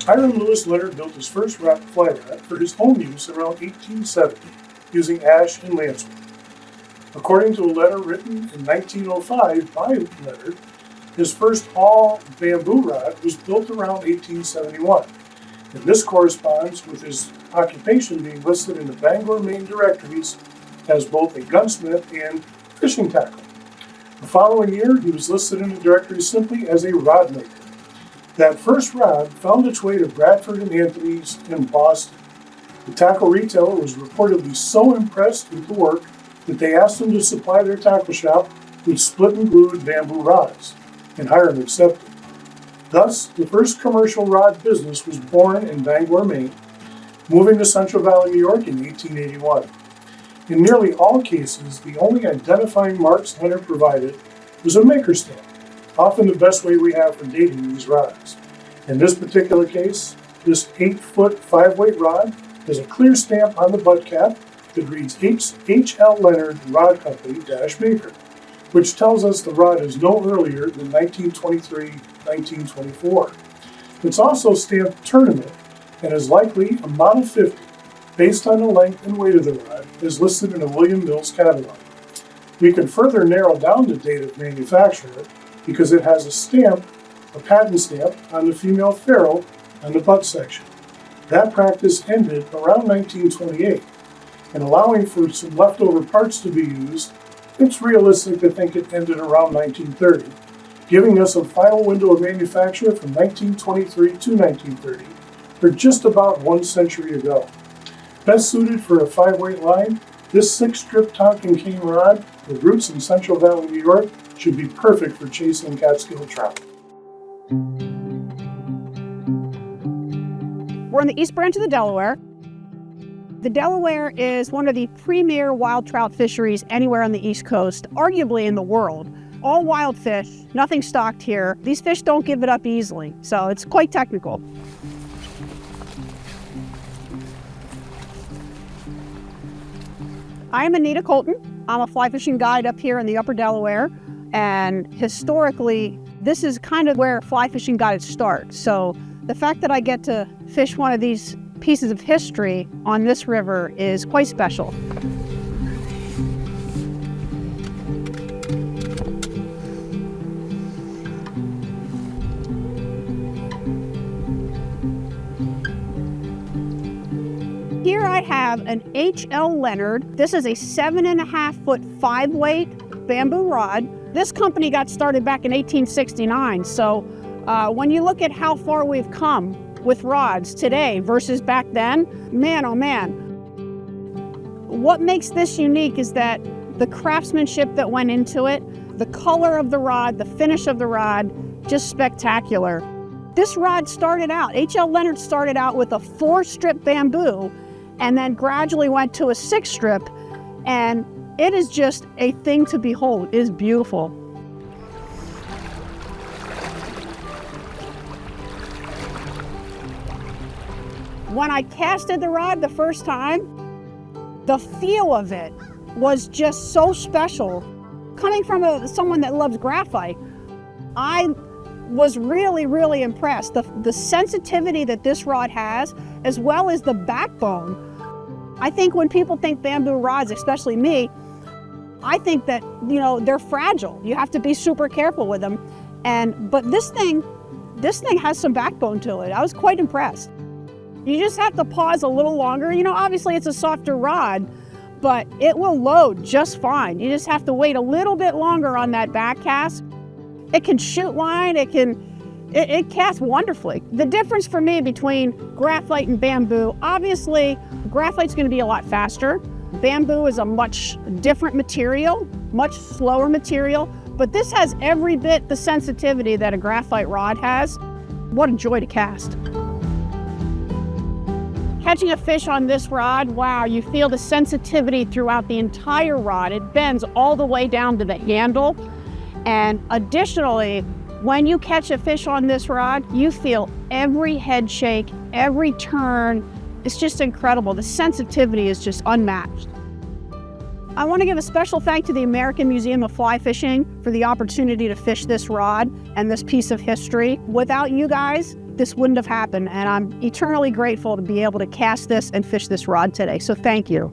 Hiram Lewis Leonard built his first fly rod for his own use around 1870 using ash and lancewood. According to a letter written in 1905 by Leonard, his first all bamboo rod was built around 1871, and this corresponds with his occupation being listed in the Bangor, Maine directories as both a gunsmith and fishing tackle. The following year, he was listed in the directory simply as a rod maker. That first rod found its way to Bradford and Anthony's in Boston. The tackle retailer was reportedly so impressed with the work that they asked him to supply their tackle shop with split and glued bamboo rods, and Hiram accepted. Thus, the first commercial rod business was born in Bangor, Maine, moving to Central Valley, New York in 1881. In nearly all cases, the only identifying marks Leonard provided was a maker stamp, often the best way we have for dating these rods. In this particular case, this 8-foot 5-weight rod has a clear stamp on the butt cap that reads H.L. Leonard Rod Company Maker, which tells us the rod is no earlier than 1923-1924. It's also stamped Tournament and is likely a Model 50 based on the length and weight of the rod as listed in a William Mills catalog. We can further narrow down the date of manufacture because it has a patent stamp on the female ferrule on the butt section. That practice ended around 1928, and allowing for some leftover parts to be used, it's realistic to think it ended around 1930, giving us a final window of manufacture from 1923 to 1930, or just about 1 century ago. Best suited for a 5-weight line, this 6-strip Tonkin cane rod with roots in Central Valley, New York, should be perfect for chasing Catskill trout. We're in the East Branch of the Delaware. The Delaware is one of the premier wild trout fisheries anywhere on the East Coast, arguably in the world. All wild fish, nothing stocked here. These fish don't give it up easily, so it's quite technical. I am Anita Coulton. I'm a fly fishing guide up here in the Upper Delaware, and historically, this is kind of where fly fishing guides start. So the fact that I get to fish one of these pieces of history on this river is quite special. Here I have an H.L. Leonard. This is a 7.5-foot 5-weight bamboo rod. This company got started back in 1869. So when you look at how far we've come with rods today versus back then, man, oh man. What makes this unique is that the craftsmanship that went into it, the color of the rod, the finish of the rod, just spectacular. This rod started out, H.L. Leonard started out with a 4-strip bamboo and then gradually went to a 6-strip, and it is just a thing to behold. It is beautiful. When I casted the rod the first time, the feel of it was just so special. Coming from someone that loves graphite, I was really, really impressed. The sensitivity that this rod has, as well as the backbone. I think when people think bamboo rods, especially me, I think that, they're fragile. You have to be super careful with them. But this thing has some backbone to it. I was quite impressed. You just have to pause a little longer. Obviously it's a softer rod, but it will load just fine. You just have to wait a little bit longer on that back cast. It can shoot line, it casts wonderfully. The difference for me between graphite and bamboo, obviously graphite's gonna be a lot faster. Bamboo is a much different material, much slower material, but this has every bit the sensitivity that a graphite rod has. What a joy to cast. Catching a fish on this rod, wow, you feel the sensitivity throughout the entire rod. It bends all the way down to the handle. And additionally, when you catch a fish on this rod, you feel every head shake, every turn. It's just incredible. The sensitivity is just unmatched. I want to give a special thanks to the American Museum of Fly Fishing for the opportunity to fish this rod and this piece of history. Without you guys, this wouldn't have happened, and I'm eternally grateful to be able to cast this and fish this rod today. So thank you.